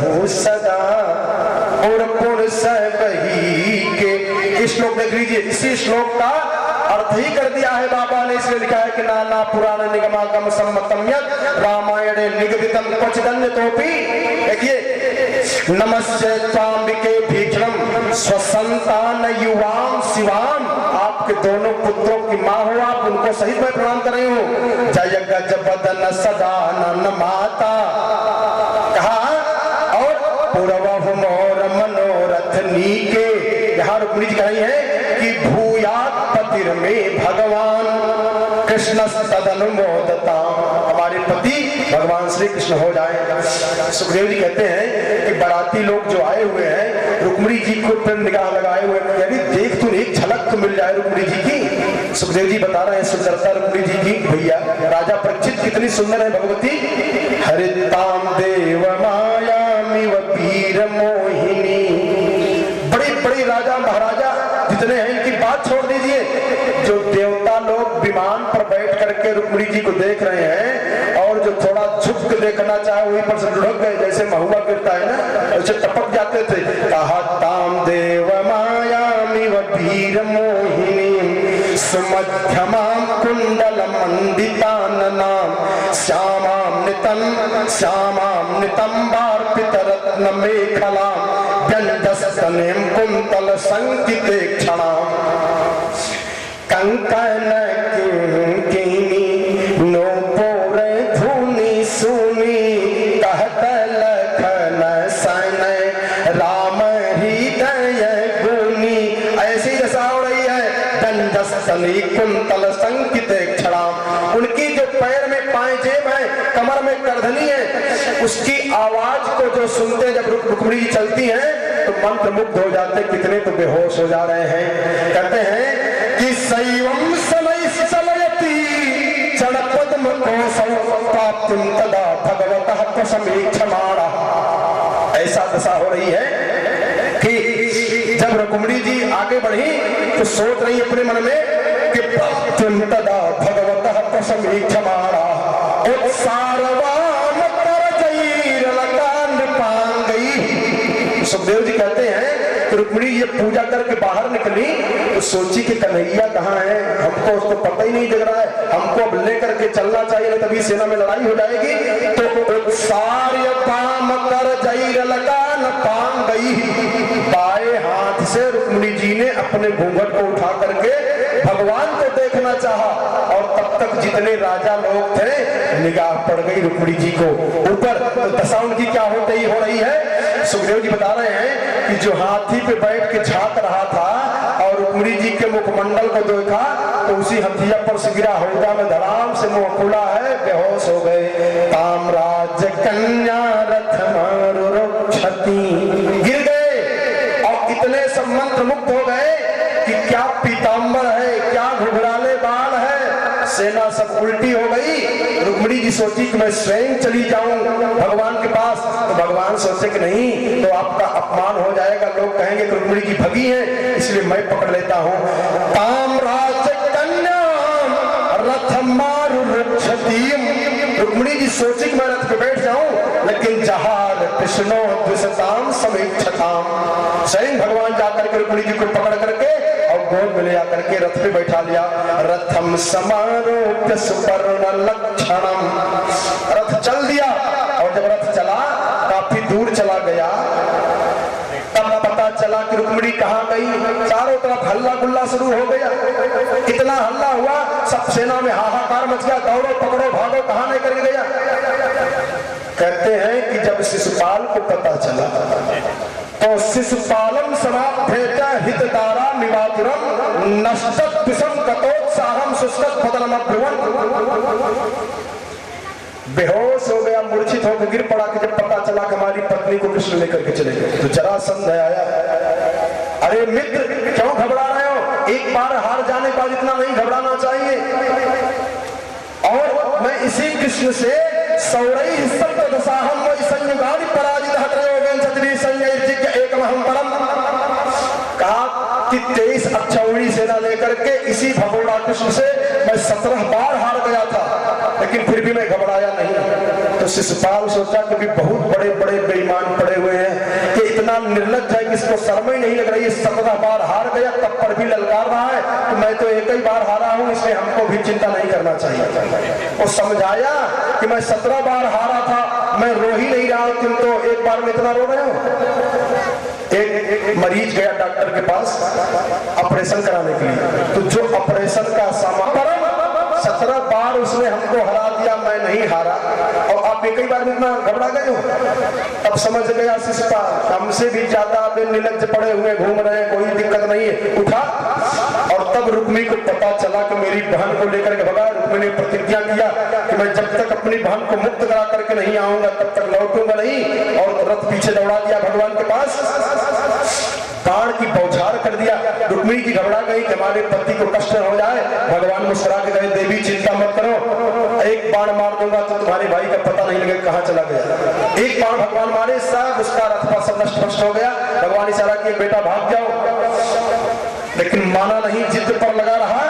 सहु सदा और पुर सबही के। इस श्लोक देख लीजिए, इसी श्लोक का अर्थ ही कर दिया है बाबा ने, इसलिए लिखा है कि नाना पुराण निगमागम सम्मतम यत् रामायणे निगदितम क्वचिदन्य तोपि। देखिए, नमस्ते त्वाम्बिके भीक्षणम स्वसंतान युवाम शिवाम। आपके दोनों पुत्रों की माँ हो आप, उनको सहित मैं प्रणाम कर रही हूँ। जय गजबदन सदानन माता कहा, और पूर्व मोर मनोरथ नीके। यहाँ रुक्मिणी जी कह रही है कि भूयात पतिर में भगवान कृष्ण तदनुमोदता, हमारे पति भगवान श्री कृष्ण हो जाए। सुखदेव जी कहते हैं कि बाराती लोग जो आए हुए हैं रुक्मिणी जी को पर निगाह लगाए हुए, देख तू एक झलक तो मिल जाए रुक्मिणी जी की। सुखदेव जी बता रहे हैं सुंदरता रुक्मिणी जी की। भैया राजा परीक्षित कितनी सुंदर है भगवती। हरिताम देव मायामिव वीर मोहिनी। बड़ी बड़ी राजा महाराजा जितने हैं इनकी बात छोड़ दीजिए। जो देवता लोग विमान पर बैठ करके रुक्मिणी जी को देख रहे हैं, और जो थोड़ा झुक के देखना चाहे वहीं पर से लुढ़क गए, जैसे महुआ गिरता है ना, उसे टपक जाते थे। कहा ताम देव मायामिव वीर मोहिनी सुमध्यमाम कुंडल मंडिताननाम श्यामाम नितंबार्पित रत्न मेखलाम व्यंजस्तनेम कुंतल संकिते क्षणाम कंकन किंकिनी नोपुर धुनि सुनी कहत लखन सन राम हृदय गुनी। ऐसी दशा हो रही है। व्यंजस्तनी कुंतल संकिते क्षणाम। उनकी जो पैर में पायजेब है, कमर में करधनी है, उसकी आवाज को जो सुनते जब रुक्मिणी जी चलती हैं तो मंत्र मुग्ध हो जाते, कितने तो बेहोश हो जा रहे हैं। कहते हैं कि सैवम सलय सलयति चरणपद्म कोसौ प्राप्तिम तदा भगवतः प्रसमीक्षमाणा। ऐसा दशा हो रही है कि जब रुक्मिणी जी आगे बढ़ी तो सोच रही अपने मन में कि प्राप्तिम तदा भगवतः प्रसमीक्षमाणा उत्सारवाम तरजैरलकान पांगई। सुखदेव जी कहते हैं कि रुक्मिणी ये पूजा करके बाहर निकली तो सोची कि कन्हैया कहाँ है, हमको उसको पता ही नहीं लग रहा है, हमको अब लेकर के चलना चाहिए, तभी सेना में लड़ाई हो जाएगी। तो सार्य पाम कर जैरलकान पांगई। बाएं हाथ से रुक्मिणी जी ने अपने घूंघट को उठा करके भगवान को देखना चाहा, और तब तक जितने राजा लोग थे निगाह पड़ गई रुक्मिणी जी को ऊपर। तो दशा उनकी क्या होते ही हो रही है। सुखदेव जी बता रहे हैं कि जो हाथी पे बैठ के झांक रहा था और रुक्मिणी जी के मुखमंडल को देखा तो उसी हथिया पर से गिरा, हौदा में धड़ाम से मुंह खुला है, बेहोश हो गए। ताम्राज कन्या रथ मारुक्षति, गिर गए और इतने सब मंत्र मुक्त हो गए कि क्या पीतांबर है, क्या घुघराले बाल है। सेना सब उल्टी हो गई। रुक्मिणी जी सोची कि मैं स्वयं चली जाऊं भगवान के पास, तो भगवान सोचे कि नहीं तो आपका अपमान हो जाएगा, लोग कहेंगे कि रुक्मिणी जी भगी है, इसलिए मैं पकड़ लेता हूं। ताम्राज कन्या रथ मारुक्षति। रुक्मिणी जी सोची कि मैं रथ पे बैठ जाऊं, लेकिन जहार कृष्णो द्विषताम समीक्षताम। स्वयं भगवान जाकर के रुक्मिणी जी को पकड़ करके और गोद में ले आकर के रथ पे बैठा लिया। रथम समारोप्य सुवर्ण लक्षणम। रथ चल दिया, और जब रथ चला काफी दूर चला गया तब पता चला कि रुक्मिणी कहाँ गई। चारों तरफ हल्ला गुल्ला शुरू हो गया। इतना हल्ला हुआ, सब सेना में हाहाकार मच गया, दौड़ो पकड़ो भागो, कहाँ लेकर गया। कहते हैं कि जब शिशुपाल को पता चला तो शिशुपालम समाप्तेच हितदारा निवातुरम नष्टत विषम गतोत्साहम सुष्टत बदनमब्रुवन्। बेहोश हो गया, मूर्छित होकर गिर पड़ा कि जब पता चला कि हमारी पत्नी को कृष्ण लेकर के चले गए। तो जरासंध आया, अरे मित्र क्यों घबरा रहे हो, एक बार हार जाने के बाद इतना नहीं घबराना चाहिए। और मैं इसी कृष्ण से सौरई सप्तदशाहम वै संयुगानि पराजितः त्रयोविंशतिभिः संयैर्जिज्ञ एकमहं परम। कहा कि 23 अक्षौहिणी सेना लेकर के इसी भगोड़ा कृष्ण से मैं 17 बार हार गया था, लेकिन फिर भी मैं घबराया नहीं। तो शिशुपाल सोचा कि भी बहुत बड़े बड़े बेईमान पड़े हुए हैं कि इतना निर्लज्ज है कि इसको शर्म ही नहीं लग रही है, 17 बार हार गया तब पर भी ललकार रहा है तो मैं तो एक ही बार हारा हूं, इसलिए हमको भी चिंता नहीं करना चाहिए। वो समझाया कि मैं 17 बार हारा था, मैं रो ही नहीं रहा, तुम तो एक बार में इतना रो रहे हो। एक मरीज गया डॉक्टर के पास ऑपरेशन कराने के लिए, तो जो ऑपरेशन का सामान 17 बार उसने हमको हरा दिया, मैं नहीं हारा और आप एक ही बार में इतना घबरा गए हो। तब समझ गया शिशुपाल हमसे भी ज्यादा निर्लज्ज पड़े हुए घूम रहे हैं, कोई दिक्कत नहीं है, उठा। और तब रुक्मी को पता चला कि मेरी बहन को लेकर के भगा। रुक्मी ने प्रतिज्ञा किया कि मैं जब तक अपनी बहन को मुक्त करा करके नहीं आऊंगा तब तक लौटूंगा नहीं, और रथ पीछे दौड़ा दिया भगवान के पास, बाण की बौछार कर दिया। रुक्मिणी की घबरा गई कि हमारे पति को कष्ट हो जाए। भगवान मुस्कुरा के कहे देवी चिंता मत करो, एक बाण मार दूंगा तो तुम्हारे भाई का पता नहीं लगेगा कहां चला गया। एक बाण भगवान मारे, सब उसका रथ सब नष्ट भ्रष्ट हो गया। भगवान इशारा किए बेटा भाग जाओ, लेकिन माना नहीं, जिद पर लगा रहा।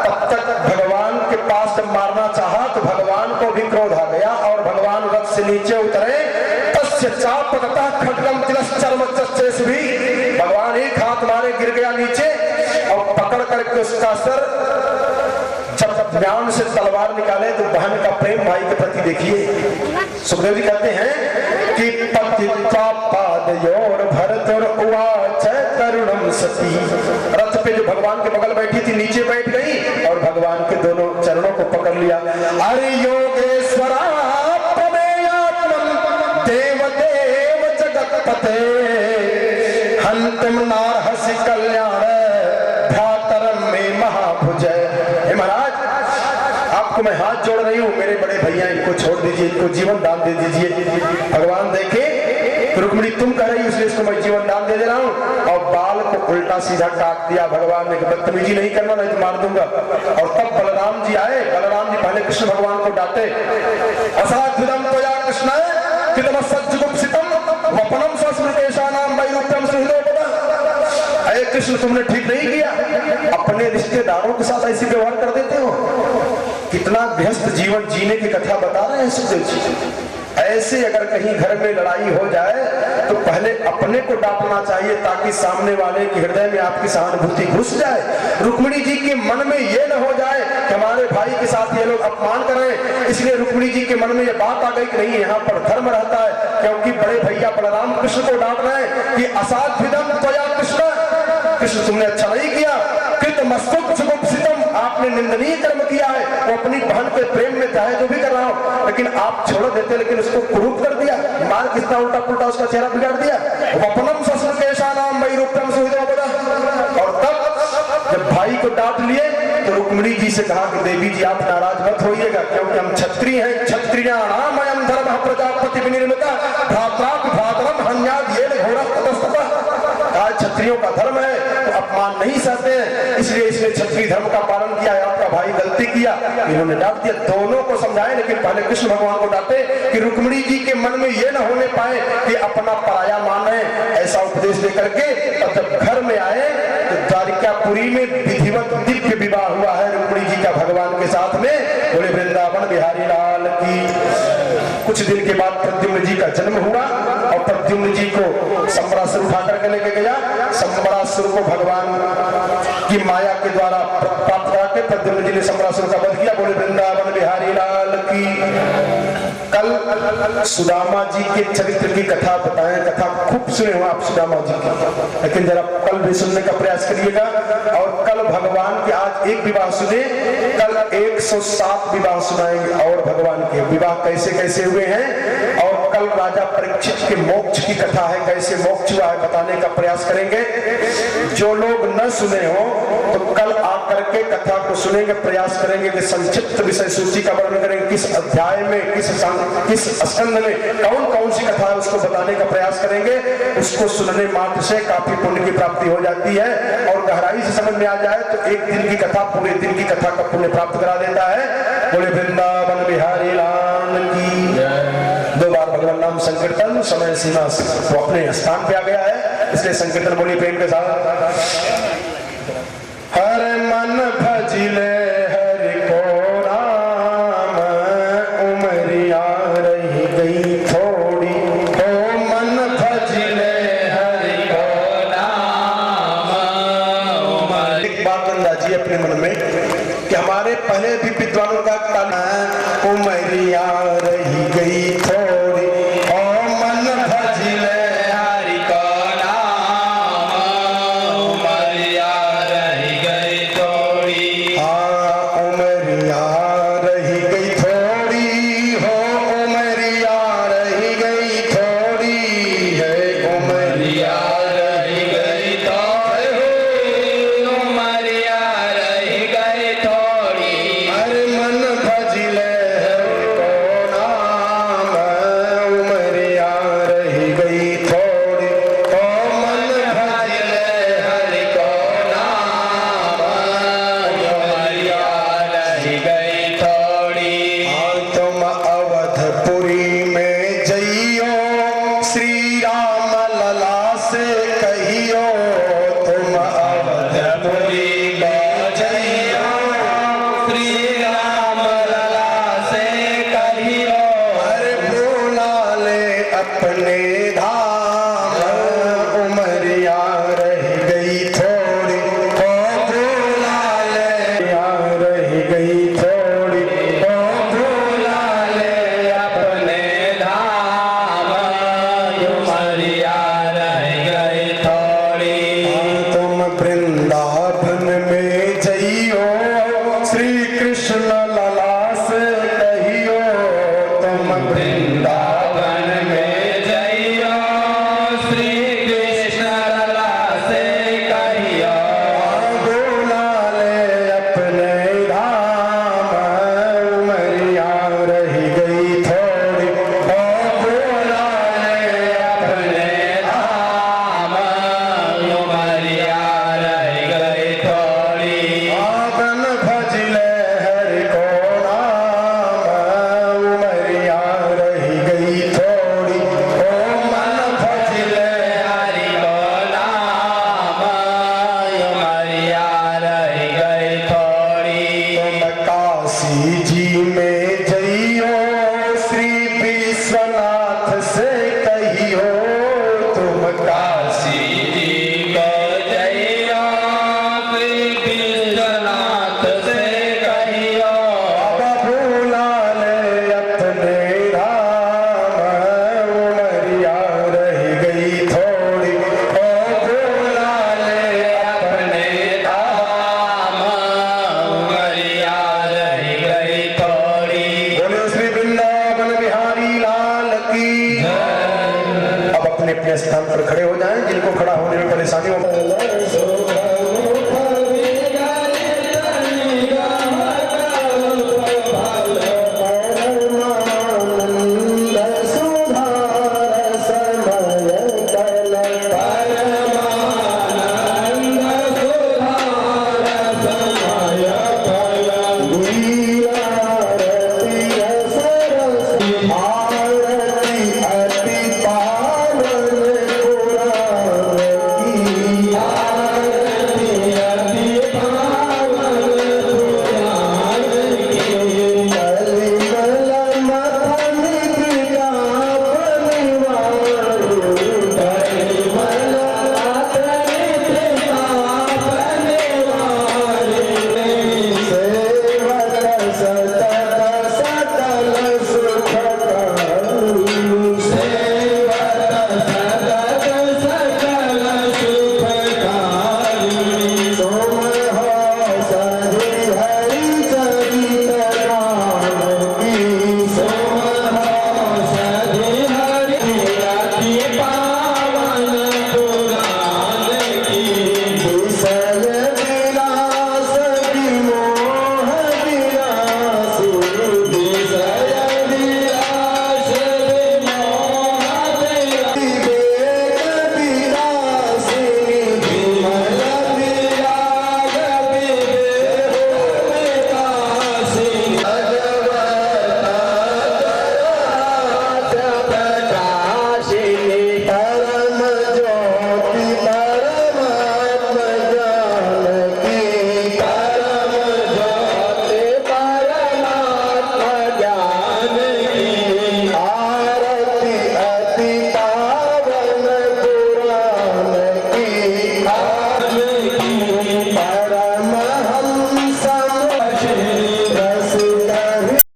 तब तक भगवान के पास जब मारना चाहा तो भगवान को भी क्रोध आ गया और भगवान रथ से नीचे उतरे। भगवान एक हाथ मारे गिर गया नीचे और पकड़ करके उसका सर, जब म्यान से तलवार निकाले तो बहन का प्रेम भाई के प्रति देखिए। सुखदेव जी कहते हैं कि पतित्वा पादयोर भरतोर उवाच तरुणम सती। रथ पे जो भगवान के बगल बैठी थी नीचे बैठ गई और भगवान के दोनों चरणों को पकड़ लिया। अरे योगेश्वरा देवदेव जगतपते हंतम नारहसि कल्याण भ्रातरम में महाभुजय। हे महाराज आपको मैं हाथ जोड़ रही हूँ, मेरे बड़े भैया इनको छोड़ दीजिए, इनको जीवन दान दे दीजिए। भगवान देखे रुक्मिणी तुम कह रही इसलिए इसको मैं जीवन दान दे रहा हूँ, और बाल को उल्टा सीधा काट दिया भगवान ने। बदतमीजी नहीं करना नहीं तो मार दूंगा। और तब बलराम जी आए। बलराम जी पहले कृष्ण भगवान को डांटे, असाध्विदम त्वया कृष्ण वपनम सस्मृतेशानाम वैरूप्यम सुहृदोपदा। अरे कृष्ण तुमने ठीक नहीं किया, अपने रिश्तेदारों के साथ ऐसी व्यवहार कर देते हो। कितना व्यस्त जीवन जीने की कथा बता रहे हैं सुखदेव जी। ऐसे अगर कहीं घर में लड़ाई हो जाए तो पहले अपने को डांटना चाहिए ताकि सामने वाले के हृदय में आपकी सहानुभूति घुस जाए। रुक्मिणी जी के मन में ये न हो जाए कि हमारे भाई के साथ ये लोग अपमान कर रहे हैं, इसलिए रुक्मिणी जी के मन में ये बात आ गई कि नहीं यहाँ पर धर्म रहता है, क्योंकि बड़े भैया बलराम कृष्ण को डांट रहे हैं कि असाध्विदम त्वया कृष्ण, कृष्ण तुमने अच्छा नहीं किया, आपने निंदनीय कर्म किया है। वो अपनी बहन के प्रेम में चाहे जो भी कर रहा हो, लेकिन आप छोड़ देते, लेकिन उसको कुरूप कर दिया, मार कितना उल्टा पुल्टा उसका चेहरा बिगाड़ दिया। वपनम सस्मृतेशानाम वैरूप्यम सुहृदोपदा। और तब जब भाई को डांट लिए तो रुक्मिणी जी से कहा कि देवी जी आप नाराज मत होइएगा, क्योंकि हम क्षत्रिय हैं, क्षत्रियाणाम अयं धर्मः प्रजापति विनिर्मितः भ्रात्रापि भ्रातरम हन्याद् येन घोरः ततस्ततः। क्षत्रियों का धर्म है तो अपमान नहीं सहते हैं, इसलिए इसने क्षत्रिय धर्म का पालन किया है। आपका भाई गलती किया, इन्होंने डांट दिया। दोनों को समझाए, लेकिन पहले कृष्ण भगवान को डांटे कि रुक्मिणी जी के मन में ये न होने पाए कि अपना पराया मान रहे। ऐसा उपदेश देकर के और जब घर में आए तो द्वारिकापुरी में विधिवत दिव्य विवाह हुआ है रुक्मिणी जी का भगवान के साथ में। बोले वृंदावन बिहारी लाल की। कुछ दिन के बाद प्रद्युम्न जी का जन्म हुआ और प्रद्युम्न जी को संबरासुर उठा करके लेके गया। संबरासुर को भगवान की माया के द्वारा प्राप्त करके प्रद्युम्न जी ने संबरासुर का वध किया। बोले वृंदावन बिहारी लाल की। कल सुदामा जी के चरित्र की कथा बताएं, कथा खूब सुने हो आप सुदामा जी की, लेकिन जरा कल भी सुनने का प्रयास करिएगा। और कल भगवान के आज एक विवाह सुने, कल 107 विवाह सुनाएंगे और भगवान के विवाह कैसे कैसे हुए हैं। और कल राजा परीक्षित के मोक्ष की कथा है, कैसे मोक्ष हुआ है बताने का प्रयास करेंगे। जो लोग न सुने हो तो कल आकर के कथा को सुनेंगे, प्रयास करेंगे कि संक्षिप्त विषय सूची का वर्णन करेंगे, किस अध्याय में किस स्कंद में कौन कौन सी कथा है उसको बताने का प्रयास करेंगे। उसको सुनने मात्र से काफी पुण्य की प्राप्ति हो जाती है, और गहराई से समझ में आ जाए तो एक दिन की कथा पूरे दिन की कथा का पुण्य प्राप्त करा देता है। बोले वृंदावन बिहारी लाल की। 2 बार भगवान नाम संकीर्तन, समय सीमा वो अपने स्थान पे आ गया है, इसलिए संकीर्तन बोलिए प्रेम के साथ। हर मन भजिले हरि को राम, उमरिया रही साधन में जइयो श्री कृष्ण लला से कहियो तुम वृंदावन में जइयो श्री कृष्ण लला से कहियो बोला ले अपने धाम उमरिया रही गई थोड़ी बोला ले अपने धाम उमरिया रही गई थोड़ी आपन भजले हरि को नाम उमरिया रही गई थोड़ी ओ मन भजले हरि को नाम उमरिया रही गई थोड़ी तुम काशी जी में जइयो श्री विश्वनाथ से कहियो तुम काशी जी को जइयो श्री विश्वनाथ से कहियो अब भूला ले अपने धाम उमरिया रही गई थोड़ी ओ भूला ले अपने धाम उमरिया रही गई थोड़ी बोलो श्री वृंदावन बिहारी लाल की अब अपने अपने स्थान पर खड़े हो जाएं जिनको खड़ा होने में परेशानी हो सुधार समय कल